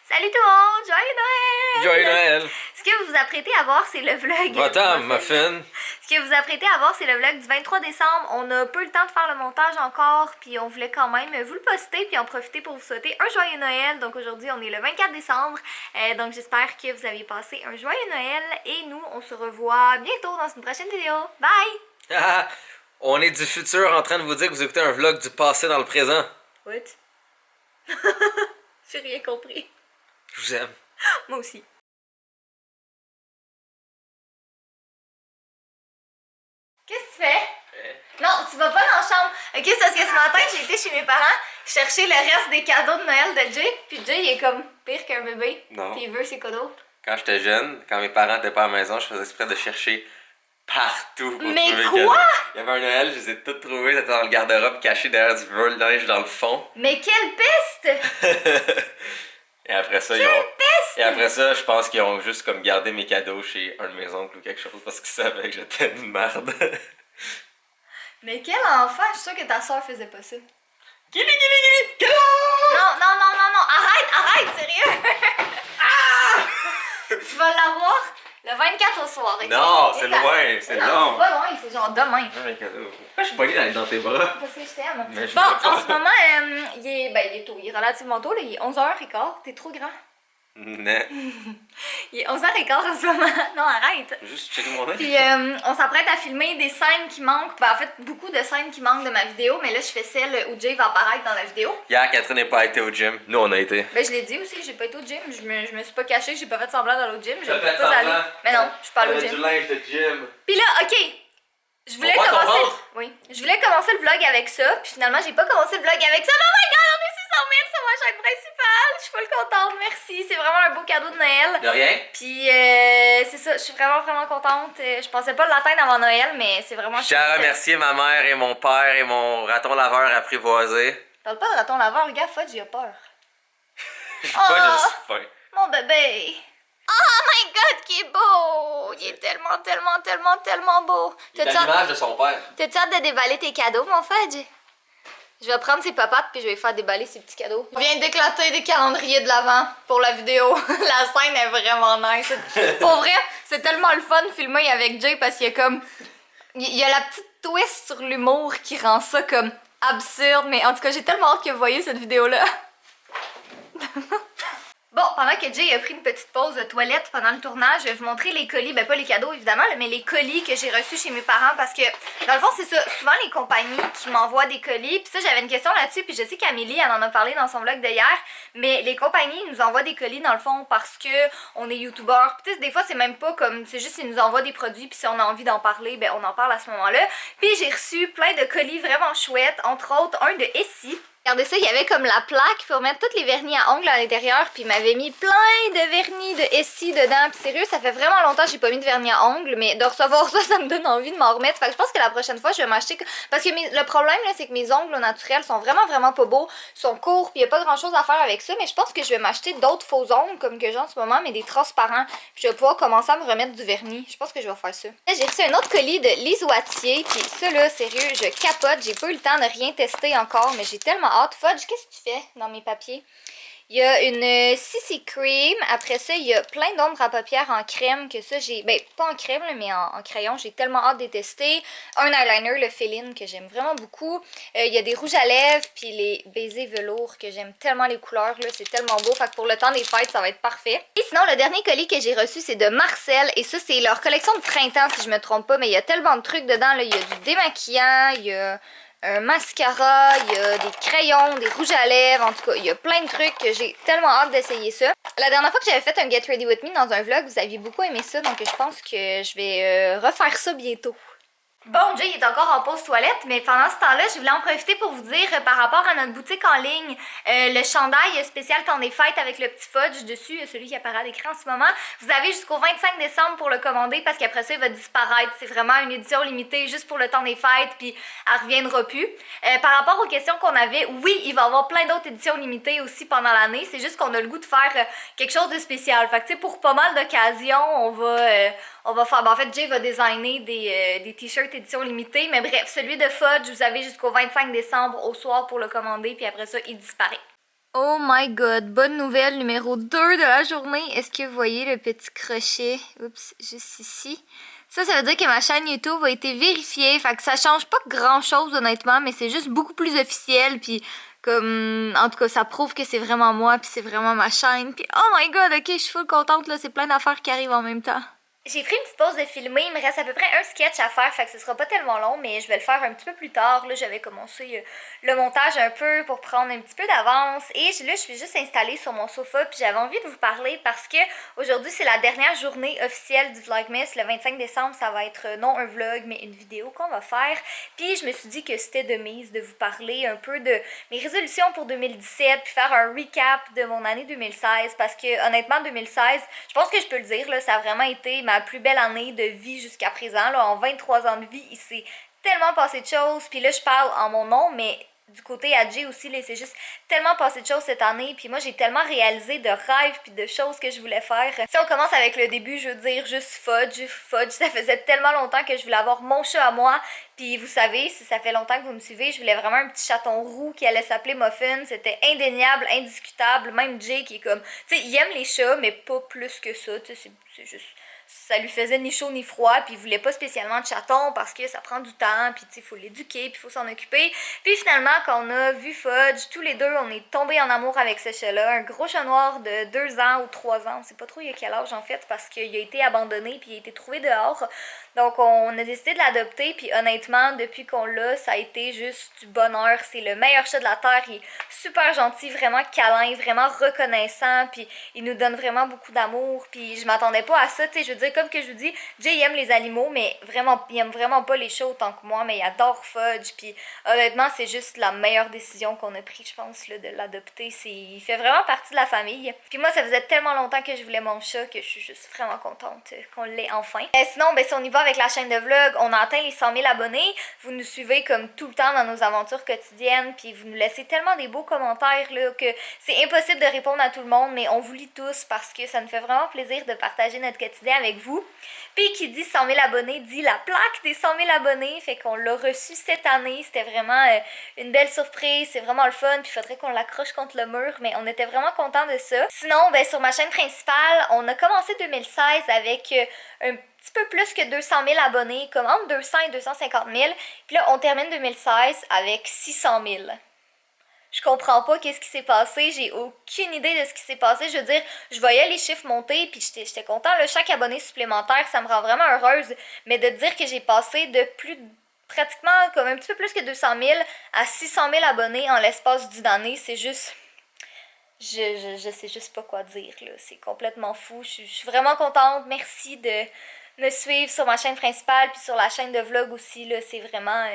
Salut tout le monde! Joyeux Noël! Joyeux Noël! Ce que vous vous apprêtez à voir, c'est le vlog. Va-t'en, muffin! Ce que vous vous apprêtez à voir, c'est le vlog du 23 décembre. On a peu le temps de faire le montage encore, puis on voulait quand même vous le poster, puis en profiter pour vous souhaiter un joyeux Noël. Donc aujourd'hui, on est le 24 décembre. Donc j'espère que vous avez passé un joyeux Noël. Et nous, on se revoit bientôt dans une prochaine vidéo. Bye! On est du futur en train de vous dire que vous écoutez un vlog du passé dans le présent. What? J'ai rien compris. Je vous aime. Moi aussi. Qu'est-ce que tu fais? Non, tu vas pas dans la chambre. Ok, c'est parce que ce matin, j'ai été chez mes parents chercher le reste des cadeaux de Noël de Jay. Puis Jay, il est comme pire qu'un bébé. Non. Puis il veut ses cadeaux. Quand j'étais jeune, quand mes parents étaient pas à la maison, je faisais exprès de chercher partout pour Mais trouver quoi? le cadeau. Il y avait un Noël, je les ai toutes trouvées, j'étais dans le garde-robe caché derrière du linge dans le fond. Mais quelle peste! Et après ça, Quelle peste! Et après ça, je pense qu'ils ont juste comme gardé mes cadeaux chez un de mes oncles ou quelque chose parce qu'ils savaient que j'étais une merde. Mais quel enfant! Je suis sûre que ta soeur faisait pas ça. Gili, gili, gili! Non! Arrête! Sérieux! Tu vas l'avoir le 24 au soir. Ok? Non, c'est loin, c'est Non, long. c'est pas loin, c'est genre demain. Non, mes cadeaux. Pourquoi je suis pognée dans tes bras? Parce que je t'aime. Mais je Bon, veux pas. en ce moment, il est tôt. Il est relativement tôt, là. Il est 11h15. T'es trop grand. Non. Il est 11h15 en ce moment. Non, arrête. Juste checker mon œil. Puis on s'apprête à filmer des scènes qui manquent. Ben, en fait, beaucoup de scènes qui manquent de ma vidéo. Mais là, je fais celle où Jay va apparaître dans la vidéo. Hier, Catherine n'est pas été au gym. Nous, on a été. Ben, je l'ai dit aussi, j'ai pas été au gym. Je me suis pas cachée, j'ai pas fait semblant d'aller au gym. J'ai T'as fait pas allé. semblant. Mais non, je suis pas allée au T'avais gym. du linge de gym. Puis là, ok. Je voulais On voit ton commencer. ventre. Oui. Je voulais commencer le vlog avec ça. Puis finalement, j'ai pas commencé le vlog avec ça. Oh my god, on est 600 000 sur ma chaîne principale. Je suis full contente. Merci. C'est vraiment un beau cadeau de Noël. De rien? Puis c'est ça, je suis vraiment contente. Je pensais pas l'atteindre avant Noël, mais c'est vraiment Je tiens à remercier ma mère et mon père et mon raton laveur apprivoisé. Parle pas de raton laveur, regarde, Fudge, il a peur. Je suis pas Oh. juste faim. Mon bébé! Oh my god, qui est beau! Il est tellement beau! Il est T'as-tu à hâte, l'image de son père. de déballer tes cadeaux, mon Fudge? Je vais prendre ses papates puis je vais faire déballer ses petits cadeaux. Je viens d'éclater des calendriers de l'Avent pour la vidéo. La scène est vraiment nice. Pour vrai, c'est tellement le fun de filmer avec Jay parce qu'il y a comme... Il y a la petite twist sur l'humour qui rend ça comme absurde. Mais en tout cas, j'ai tellement hâte que vous voyez cette vidéo-là. Bon, pendant que Jay a pris une petite pause de toilette pendant le tournage, je vais vous montrer les colis, ben pas les cadeaux évidemment, mais les colis que j'ai reçus chez mes parents parce que, dans le fond, c'est ça, souvent les compagnies qui m'envoient des colis, puis ça, j'avais une question là-dessus, puis je sais qu'Amélie, elle en a parlé dans son vlog de hier, mais les compagnies nous envoient des colis dans le fond parce que on est youtubeur, puis tu sais, des fois, c'est même pas comme, c'est juste qu'ils nous envoient des produits, puis si on a envie d'en parler, ben on en parle à ce moment-là, puis j'ai reçu plein de colis vraiment chouettes, entre autres, un de Essie. Regardez ça, il y avait comme la plaque pour mettre tous les vernis à ongles à l'intérieur, puis il m'avait mis plein de vernis de Essie dedans. Puis sérieux, ça fait vraiment longtemps que j'ai pas mis de vernis à ongles, mais de recevoir ça, ça me donne envie de m'en remettre. Fait que je pense que la prochaine fois, je vais m'acheter... Parce que le problème, là, c'est que mes ongles au naturel sont vraiment pas beaux, sont courts, puis il y a pas grand-chose à faire avec ça, mais je pense que je vais m'acheter d'autres faux ongles, comme que j'ai en ce moment, mais des transparents. Puis je vais pouvoir commencer à me remettre du vernis. Je pense que je vais faire ça. Là, j'ai reçu un autre colis de Lise Wattier, puis ça, là, sérieux, je capote. J'ai pas eu le temps de rien tester encore, mais j'ai tellement hâte. Fudge, qu'est-ce que tu fais dans mes papiers? Il y a une CC Cream. Après ça, il y a plein d'ombres à paupières en crème que ça, j'ai... Ben, pas en crème, là, mais en crayon. J'ai tellement hâte de les tester. Un eyeliner, le Féline, que j'aime vraiment beaucoup. Il y a des rouges à lèvres, puis les baisers velours, que j'aime tellement les couleurs, là. C'est tellement beau. Fait que pour le temps des fêtes, ça va être parfait. Et sinon, le dernier colis que j'ai reçu, c'est de Marcel. Et ça, c'est leur collection de printemps, si je me trompe pas. Mais il y a tellement de trucs dedans, là. Il y a du démaquillant, il y a... un mascara, il y a des crayons, des rouges à lèvres, en tout cas, il y a plein de trucs que j'ai tellement hâte d'essayer ça. La dernière fois que j'avais fait un Get Ready With Me dans un vlog, vous aviez beaucoup aimé ça, donc je pense que je vais refaire ça bientôt. Bon, Jay est encore en pause toilette, mais pendant ce temps-là, je voulais en profiter pour vous dire par rapport à notre boutique en ligne, le chandail spécial temps des fêtes avec le petit Fudge dessus, celui qui apparaît à l'écran en ce moment. Vous avez jusqu'au 25 décembre pour le commander parce qu'après ça, il va disparaître. C'est vraiment une édition limitée juste pour le temps des fêtes, puis elle reviendra plus. Par rapport aux questions qu'on avait, oui, il va y avoir plein d'autres éditions limitées aussi pendant l'année. C'est juste qu'on a le goût de faire quelque chose de spécial. Fait que tu sais, pour pas mal d'occasions, on va faire... Ben, en fait, Jay va designer des t-shirts édition limitée. Mais bref, celui de Fudge, vous avez jusqu'au 25 décembre au soir pour le commander. Puis après ça, il disparaît. Oh my god, bonne nouvelle numéro 2 de la journée. Est-ce que vous voyez le petit crochet? Oups, juste ici. Ça veut dire que ma chaîne YouTube a été vérifiée. Fait que ça change pas grand chose honnêtement, mais c'est juste beaucoup plus officiel. Puis comme, en tout cas, ça prouve que c'est vraiment moi, puis c'est vraiment ma chaîne. Puis oh my god, ok, je suis full contente là, c'est plein d'affaires qui arrivent en même temps. J'ai pris une petite pause de filmer, il me reste à peu près un sketch à faire, fait que ce sera pas tellement long, mais je vais le faire un petit peu plus tard. Là, j'avais commencé le montage un peu pour prendre un petit peu d'avance et là, je suis juste installée sur mon sofa puis j'avais envie de vous parler parce que aujourd'hui, c'est la dernière journée officielle du Vlogmas. Le 25 décembre, ça va être non un vlog, mais une vidéo qu'on va faire. Puis je me suis dit que c'était de mise de vous parler un peu de mes résolutions pour 2017 puis faire un recap de mon année 2016 parce que honnêtement, 2016, je pense que je peux le dire, là, ça a vraiment été ma plus belle année de vie jusqu'à présent. Là, en 23 ans de vie, il s'est tellement passé de choses. Puis là, je parle en mon nom, mais du côté à Jay aussi, là, c'est juste tellement passé de choses cette année. Puis moi, j'ai tellement réalisé de rêves puis de choses que je voulais faire. Si on commence avec le début, je veux dire juste Fudge. Fudge, ça faisait tellement longtemps que je voulais avoir mon chat à moi. Puis vous savez, si ça fait longtemps que vous me suivez, je voulais vraiment un petit chaton roux qui allait s'appeler Muffin. C'était indéniable, indiscutable. Même Jay qui est comme, tu sais, il aime les chats, mais pas plus que ça. Tu sais, c'est juste... Ça lui faisait ni chaud ni froid, puis il voulait pas spécialement de chaton parce que ça prend du temps, puis tu sais, il faut l'éduquer, puis il faut s'en occuper. Puis finalement, quand on a vu Fudge, tous les deux, on est tombés en amour avec ce chat-là. Un gros chat noir de 2 ans ou 3 ans, on sait pas trop il a quel âge en fait, parce qu'il a été abandonné, puis il a été trouvé dehors. Donc on a décidé de l'adopter, puis honnêtement, depuis qu'on l'a, ça a été juste du bonheur. C'est le meilleur chat de la terre, il est super gentil, vraiment câlin, vraiment reconnaissant, puis il nous donne vraiment beaucoup d'amour, puis je m'attendais pas à ça, tu sais, je veux dire, comme que je vous dis, Jay il aime les animaux, mais vraiment, il aime vraiment pas les chats autant que moi, mais il adore Fudge, puis honnêtement, c'est juste la meilleure décision qu'on a prise, je pense, là, de l'adopter. Il fait vraiment partie de la famille. Puis moi, ça faisait tellement longtemps que je voulais mon chat que je suis juste vraiment contente qu'on l'ait enfin. Sinon, ben, si on y va avec la chaîne de vlog, on a atteint les 100 000 abonnés. Vous nous suivez comme tout le temps dans nos aventures quotidiennes, puis vous nous laissez tellement des beaux commentaires là, que c'est impossible de répondre à tout le monde, mais on vous lit tous parce que ça nous fait vraiment plaisir de partager notre quotidien avec vous. Puis qui dit 100 000 abonnés dit la plaque des 100 000 abonnés, fait qu'on l'a reçu cette année. C'était vraiment une belle surprise, c'est vraiment le fun, puis il faudrait qu'on l'accroche contre le mur, mais on était vraiment contents de ça. Sinon, ben, sur ma chaîne principale, on a commencé 2016 avec un petit peu plus que 200 000 abonnés, comme entre 200 et 250 000. Puis là, on termine 2016 avec 600 000. Je comprends pas qu'est-ce qui s'est passé, j'ai aucune idée de ce qui s'est passé. Je veux dire, je voyais les chiffres monter, puis j'étais contente. Là, chaque abonné supplémentaire, ça me rend vraiment heureuse. Mais de dire que j'ai passé de pratiquement comme un petit peu plus que 200 000 à 600 000 abonnés en l'espace d'une année, c'est juste... Je sais juste pas quoi dire, là. C'est complètement fou. Je suis vraiment contente. Merci de me suivre sur ma chaîne principale, puis sur la chaîne de vlog aussi, là. C'est vraiment...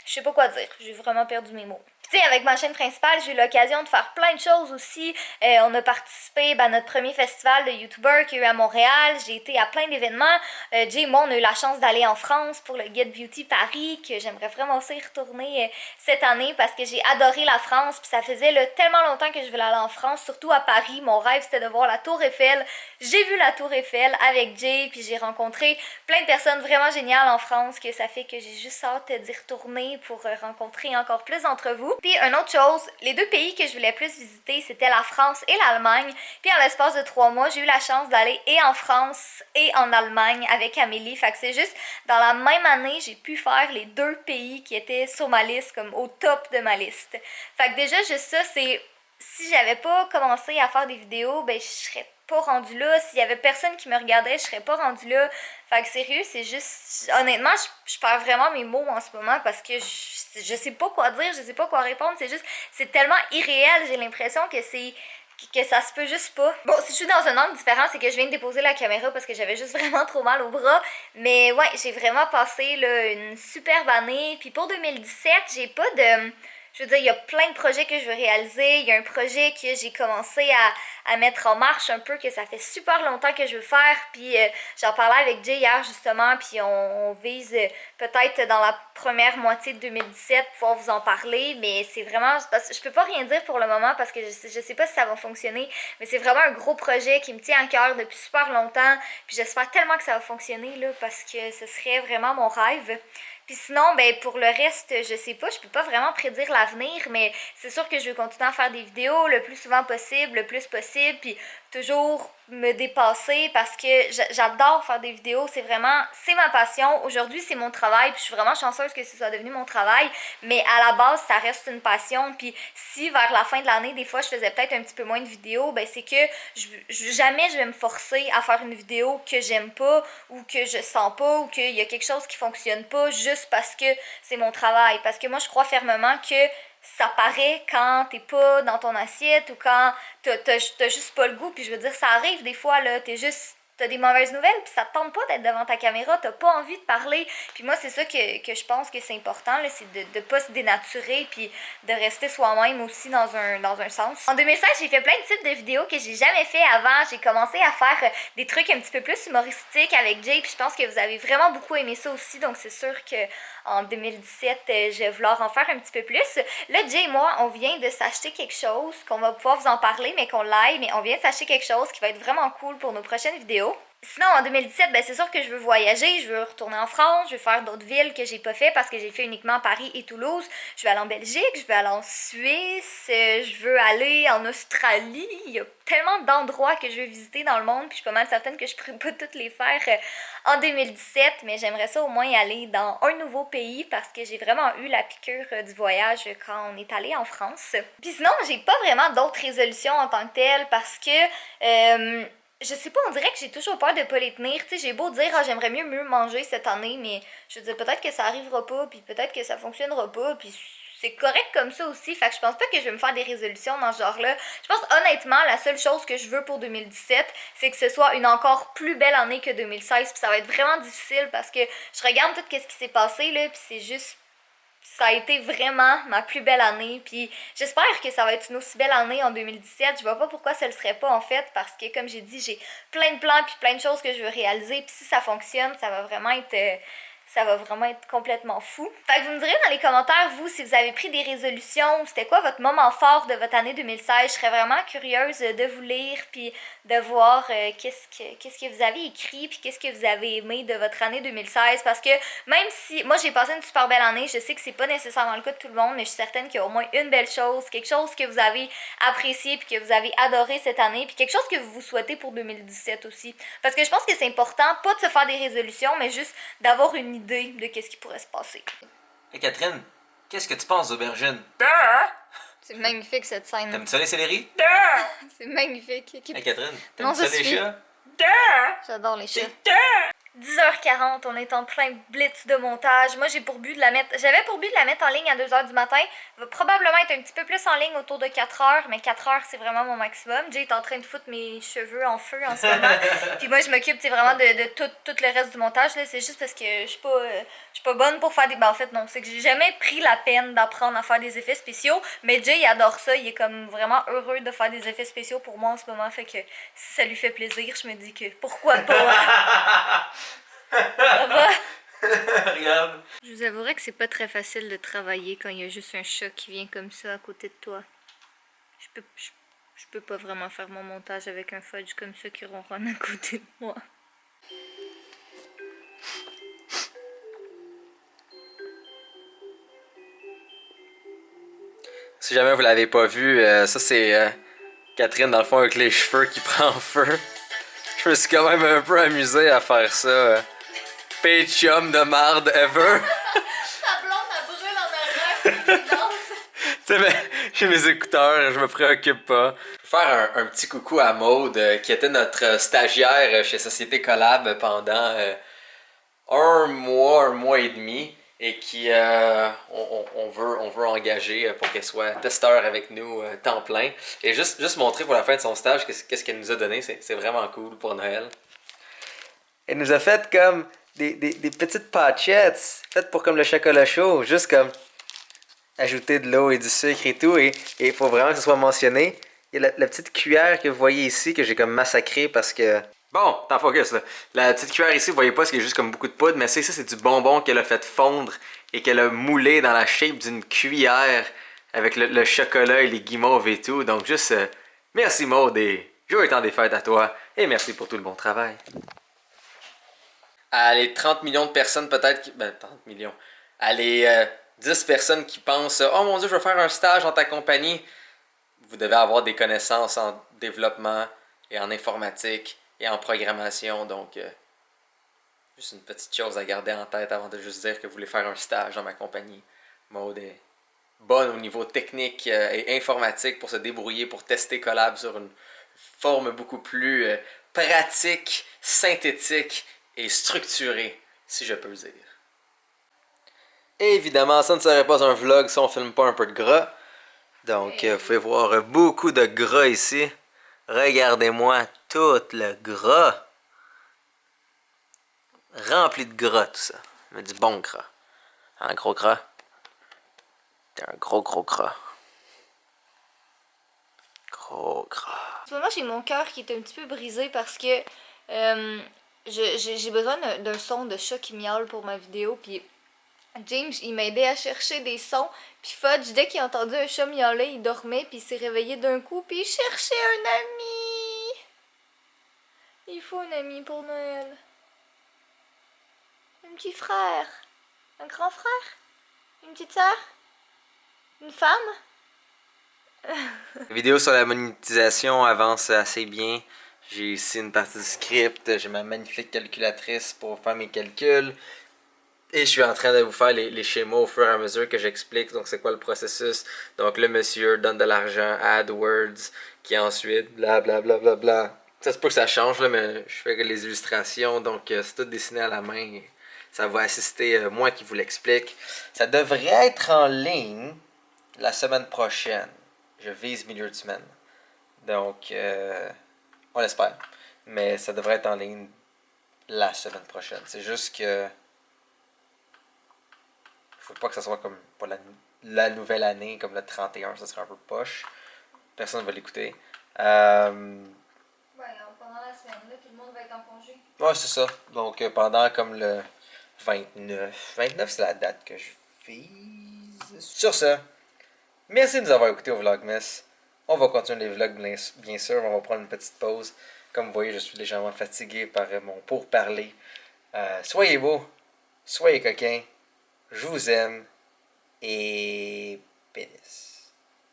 Je sais pas quoi dire. J'ai vraiment perdu mes mots. Tu sais, avec ma chaîne principale, j'ai eu l'occasion de faire plein de choses aussi. On a participé à notre premier festival de YouTubers qu'il y a eu à Montréal. J'ai été à plein d'événements. Jay et moi, on a eu la chance d'aller en France pour le Get Beauty Paris, que j'aimerais vraiment aussi y retourner cette année parce que j'ai adoré la France. Puis ça faisait tellement longtemps que je voulais aller en France, surtout à Paris. Mon rêve, c'était de voir la Tour Eiffel. J'ai vu la Tour Eiffel avec Jay, puis j'ai rencontré plein de personnes vraiment géniales en France, que ça fait que j'ai juste hâte d'y retourner pour rencontrer encore plus d'entre vous. Puis une autre chose, les deux pays que je voulais plus visiter, c'était la France et l'Allemagne. Puis en l'espace de 3 mois, j'ai eu la chance d'aller et en France et en Allemagne avec Amélie. Fait que c'est juste, dans la même année, j'ai pu faire les deux pays qui étaient sur ma liste, comme au top de ma liste. Fait que déjà, juste ça, c'est... Si j'avais pas commencé à faire des vidéos, ben je serais pas rendue là. S'il y avait personne qui me regardait, je serais pas rendue là. Fait que sérieux, c'est juste... Honnêtement, je perds vraiment mes mots en ce moment parce que je sais pas quoi dire, je sais pas quoi répondre. C'est juste... C'est tellement irréel, j'ai l'impression que c'est... que ça se peut juste pas. Bon, si je suis dans un angle différent, c'est que je viens de déposer la caméra parce que j'avais juste vraiment trop mal au bras. Mais ouais, j'ai vraiment passé là, une superbe année. Puis pour 2017, j'ai pas de... Je veux dire, il y a plein de projets que je veux réaliser. Il y a un projet que j'ai commencé à mettre en marche un peu, que ça fait super longtemps que je veux faire. Puis j'en parlais avec Jay hier justement, puis on vise peut-être dans la première moitié de 2017 pouvoir vous en parler. Mais c'est vraiment... Parce que je peux pas rien dire pour le moment parce que je sais pas si ça va fonctionner. Mais c'est vraiment un gros projet qui me tient à cœur depuis super longtemps. Puis j'espère tellement que ça va fonctionner là parce que ce serait vraiment mon rêve. Puis Puis sinon, ben pour le reste, je sais pas, je peux pas vraiment prédire l'avenir, mais c'est sûr que je veux continuer à faire des vidéos le plus souvent possible, le plus possible, puis toujours me dépasser parce que j'adore faire des vidéos, c'est ma passion. Aujourd'hui, c'est mon travail, puis je suis vraiment chanceuse que ce soit devenu mon travail, mais à la base, ça reste une passion. Puis si vers la fin de l'année, des fois, je faisais peut-être un petit peu moins de vidéos, ben c'est que jamais je vais me forcer à faire une vidéo que j'aime pas ou que je sens pas ou qu'il y a quelque chose qui fonctionne pas juste parce que c'est mon travail. Parce que moi, je crois fermement que ça paraît quand t'es pas dans ton assiette ou quand t'as juste pas le goût. Puis je veux dire, ça arrive des fois, là, t'as des mauvaises nouvelles, puis ça te tente pas d'être devant ta caméra, t'as pas envie de parler. Puis moi, c'est ça que je pense que c'est important, là, c'est de pas se dénaturer, puis de rester soi-même aussi dans un sens. En 2016, j'ai fait plein de types de vidéos que j'ai jamais fait avant. J'ai commencé à faire des trucs un petit peu plus humoristiques avec Jay, puis je pense que vous avez vraiment beaucoup aimé ça aussi, donc c'est sûr que en 2017, je vais vouloir en faire un petit peu plus. Là, Jay et moi, on vient de s'acheter quelque chose, qu'on va pouvoir vous en parler, mais qu'on l'aille, mais on vient de s'acheter quelque chose qui va être vraiment cool pour nos prochaines vidéos. Sinon, en 2017, ben, c'est sûr que je veux voyager, je veux retourner en France, je veux faire d'autres villes que j'ai pas fait parce que j'ai fait uniquement Paris et Toulouse. Je veux aller en Belgique, je veux aller en Suisse, je veux aller en Australie. Il y a tellement d'endroits que je veux visiter dans le monde, puis je suis pas mal certaine que je pourrais pas toutes les faire en 2017, mais j'aimerais ça au moins aller dans un nouveau pays parce que j'ai vraiment eu la piqûre du voyage quand on est allé en France. Puis sinon, j'ai pas vraiment d'autres résolutions en tant que telles parce que je sais pas, on dirait que j'ai toujours peur de pas les tenir. Tu sais, j'ai beau dire, ah, j'aimerais mieux manger cette année, mais je veux dire, peut-être que ça arrivera pas, puis peut-être que ça fonctionnera pas, puis c'est correct comme ça aussi. Fait que je pense pas que je vais me faire des résolutions dans ce genre-là. Je pense honnêtement, la seule chose que je veux pour 2017, c'est que ce soit une encore plus belle année que 2016, puis ça va être vraiment difficile parce que je regarde tout ce qui s'est passé, là, puis c'est juste ça a été vraiment ma plus belle année. Puis j'espère que ça va être une aussi belle année en 2017. Je vois pas pourquoi ça le serait pas en fait, parce que comme j'ai dit, j'ai plein de plans puis plein de choses que je veux réaliser. Puis si ça fonctionne, ça va vraiment être complètement fou. Fait que vous me direz dans les commentaires, vous, si vous avez pris des résolutions, c'était quoi votre moment fort de votre année 2016. Je serais vraiment curieuse de vous lire puis de voir qu'est-ce que vous avez écrit puis qu'est-ce que vous avez aimé de votre année 2016. Parce que même si moi j'ai passé une super belle année, je sais que c'est pas nécessairement le cas de tout le monde, mais je suis certaine qu'il y a au moins une belle chose, quelque chose que vous avez apprécié puis que vous avez adoré cette année, puis quelque chose que vous vous souhaitez pour 2017 aussi. Parce que je pense que c'est important, pas de se faire des résolutions, mais juste d'avoir une idée de qu'est-ce qui pourrait se passer. Hey Catherine, qu'est-ce que tu penses d'aubergine? C'est magnifique cette scène. T'aimes ça les céleris? C'est magnifique. Hey Catherine, Non, t'aimes je ça les suis- chats? J'adore les chats. 10h40, on est en plein blitz de montage. Moi, j'avais pour but de la mettre en ligne à 2h du matin. Elle va probablement être un petit peu plus en ligne autour de 4h, mais 4h, c'est vraiment mon maximum. Jay est en train de foutre mes cheveux en feu en ce moment. Puis moi, je m'occupe vraiment de tout le reste du montage. Là. C'est juste parce que je suis pas bonne pour faire des... Ben, en fait, non, c'est que j'ai jamais pris la peine d'apprendre à faire des effets spéciaux. Mais Jay, il adore ça. Il est comme vraiment heureux de faire des effets spéciaux pour moi en ce moment. Fait que si ça lui fait plaisir, je me dis que pourquoi pas. Ça va? Regarde. Je vous avouerai que c'est pas très facile de travailler quand il y a juste un chat qui vient comme ça à côté de toi. Je peux pas vraiment faire mon montage avec un fudge comme ça qui ronronne à côté de moi. Si jamais vous l'avez pas vu, ça c'est Catherine dans le fond avec les cheveux qui prend feu. Je me suis quand même un peu amusé à faire ça. Pay chum de marde ever. Ta blonde, elle brûle en arrière, Tu sais, mais j'ai mes écouteurs, je me préoccupe pas. Je vais faire un petit coucou à Maude, qui était notre stagiaire chez Société Collab pendant un mois et demi, et qui on veut engager pour qu'elle soit testeur avec nous temps plein. Et juste montrer pour la fin de son stage qu'est-ce qu'elle nous a donné, c'est vraiment cool pour Noël. Elle nous a fait comme des petites patchettes, faites pour comme le chocolat chaud, juste comme ajouter de l'eau et du sucre et tout, et il faut vraiment que ce soit mentionné. Il y a la petite cuillère que vous voyez ici, que j'ai comme massacré parce que... Bon, t'en focus là. La petite cuillère ici, vous voyez pas, parce qu'il y a juste comme beaucoup de poudre, mais ça c'est du bonbon qu'elle a fait fondre et qu'elle a moulé dans la shape d'une cuillère avec le chocolat et les guimauves et tout. Donc juste, merci Maud et joyeux temps des fêtes à toi, et merci pour tout le bon travail. Les 30 millions de personnes peut-être... Ben, 30 millions... À les 10 personnes qui pensent oh mon Dieu, je vais faire un stage dans ta compagnie, vous devez avoir des connaissances en développement et en informatique et en programmation. Donc, juste une petite chose à garder en tête avant de juste dire que vous voulez faire un stage dans ma compagnie. Maud est bonne au niveau technique et informatique pour se débrouiller, pour tester Collab sur une forme beaucoup plus pratique, synthétique et structurée, si je peux dire. Et évidemment, ça ne serait pas un vlog si on ne filme pas un peu de gras. Donc, vous pouvez voir beaucoup de gras ici. Regardez-moi tout le gras. Rempli de gras, tout ça. Mais du bon gras. Un gros gras. C'est un gros gras. Gros gras. En ce moment, j'ai mon cœur qui est un petit peu brisé parce que j'ai besoin d'un son de chat qui miaule pour ma vidéo. Puis James, il m'a aidé à chercher des sons. Puis Fudge, dès qu'il a entendu un chat miauler, il dormait. Puis il s'est réveillé d'un coup. Puis il cherchait un ami. Il faut un ami pour Noël. Un petit frère. Un grand frère. Une petite sœur. Une femme. La vidéo sur la monétisation avance assez bien. J'ai ici une partie du script. J'ai ma magnifique calculatrice pour faire mes calculs. Et je suis en train de vous faire les schémas au fur et à mesure que j'explique. Donc, c'est quoi le processus. Donc, le monsieur donne de l'argent à AdWords, qui ensuite, blablabla. Bla, bla, bla. Ça se peut que ça change, là, mais je fais les illustrations. Donc, c'est tout dessiné à la main. Ça va assister moi qui vous l'explique. Ça devrait être en ligne la semaine prochaine. Je vise milieu de semaine. Donc, on l'espère. Mais ça devrait être en ligne la semaine prochaine. C'est juste que je veux pas que ça soit comme pour la nouvelle année, comme le 31, ça serait un peu poche. Personne ne va l'écouter. Ouais, pendant la semaine, là, tout le monde va être en congé. Ouais, c'est ça. Donc, pendant comme le 29. 29, c'est la date que je vise. Sur ce, merci de nous avoir écoutés au Vlogmas. On va continuer les vlogs, bien sûr. On va prendre une petite pause. Comme vous voyez, je suis légèrement fatigué par mon pourparler. Soyez beaux, soyez coquins. Je vous aime. Et pénis.